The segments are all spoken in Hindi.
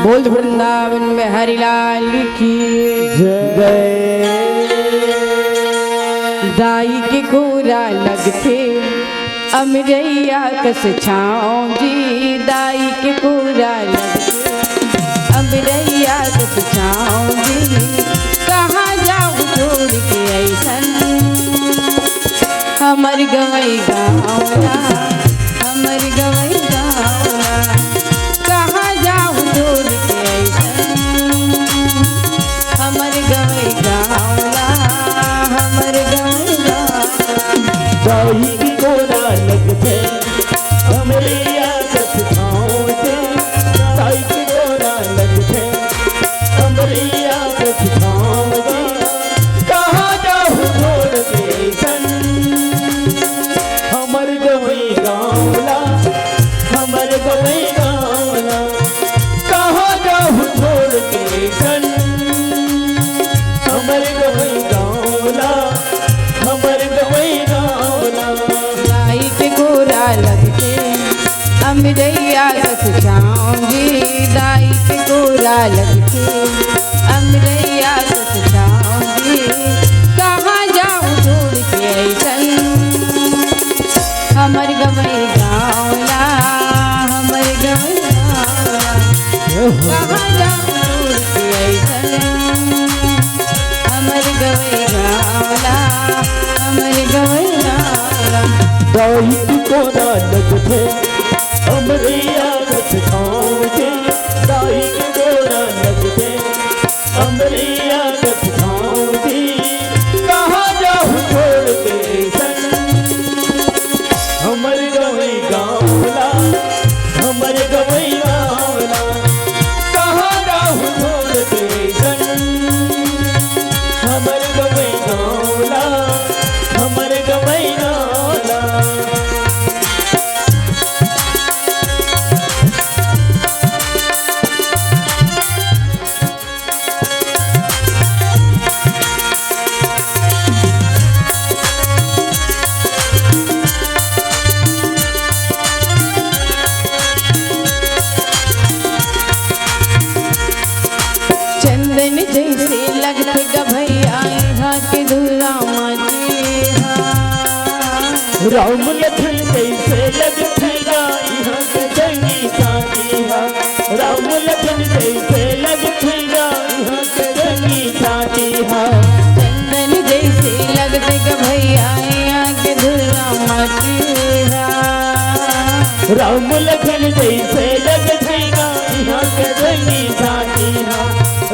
बोल वृंदावन में हरिलाल की जय। दाई के कोरा लगते अमरैया कस छाँव जी, दाई के कोरा लगते अमरैया कस छाँव जी। कहाँ जाऊँ छोड़ के ऐसन हमर गवई गाँवला, हमर गवई गाँवला। कहाँ जाऊँ छोड़ के ऐसन हमर गवई गाँवला, हमर गवई गाँवला। दाई की कोरा लगते अमरैया कस छाँव जी, दाई की कोरा लगते अमरैया कस छाँव जी। कहाँ जाऊँ छोड़ के सन हमर गवई गाँवला, हमर गवई गाँवला। कहाँ जाऊँ छोड़ के सन हमर गवई गाँवला, हमर गवई गाँवला। दाई के कोरा लगते अमरैया कस छाँव जी, दाई के कोरा लगते अमरैया कस छाँव जी। कहाँ जाऊँ छोड़ के ऐसन हमर गवई गाँवला, हमर गवई गाँवला। कहाँ जाऊँ छोड़ के ऐसन हमर गवई गाँवला, हमर गवई गाँवला। दाई की कोरा लगते अमरैया कस छाँव जी, दाई की कोरा लगते अमरैया कस छाँव जी। कहाँ जाऊँ छोड़ के सन हमर गवई गाँवला, हमर गवई गाँवला। कहाँ जाऊँ छोड़ के सन हमर गवई गाँवला, हमर गवई गाँवला। चंदन जैसे लगते गभैया यहाँ के दूल्हा माजी। राम लखन जैसे लगते यहाँ के जंगी साथी हा। राम लखन जैसे लगते यहाँ के जंगी साथी हा। चंदन जैसे लगते गभैया यहाँ के दूल्हा माजी। राम लखन जैसे लगते यहाँ के जंगी साथी हा।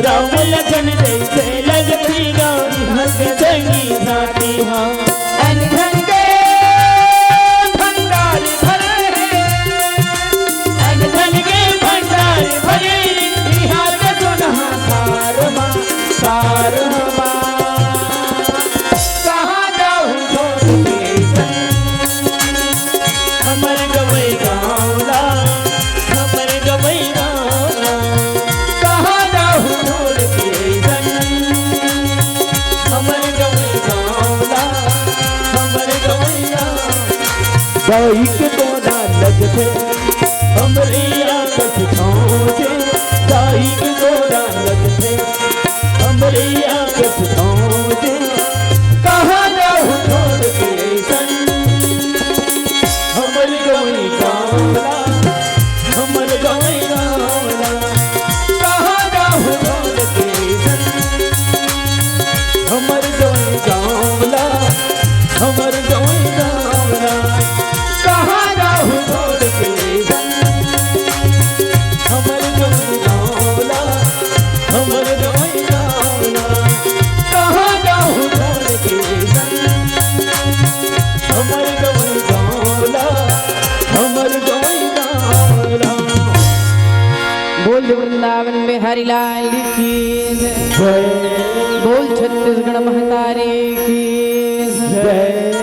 राम लखन जैसे लगते यहाँ के जंगी साथी हा। अनधन के भंडार भरे, अनधन के भंडार भरे, यहाँ के सुनहा सारमा सारमा। कहाँ जाऊँ छोड़ के सन हमर गवई गाँवला, हमर गवई गाँवला। कहाँ जाऊँ छोड़ के सन हमर गवई गाँवला, हमर गवई गाँवला। दाई के कोरा लगते अमरैया कस छाँव जी, दाई के कोरा लगते अमरैया कस छाँव जी। कहाँ जाऊँ छोड़ के सन हमर गवई गाँवला, हमर गवई गाँवला। कहाँ जाऊँ छोड़ के सन हमर गवई गाँवला, हमर गवई गाँवला। कहाँ जाऊँ छोड़ के सन हमर गवई गाँवला, हमर गवई गाँवला। कहाँ जाऊँ छोड़ के सन हमर गवई गाँवला, हमर गवई गाँवला। बोल वृंदावन में हरिलाल की जय। जय बोल छत्तीसगढ़ महतारे की जय। जय।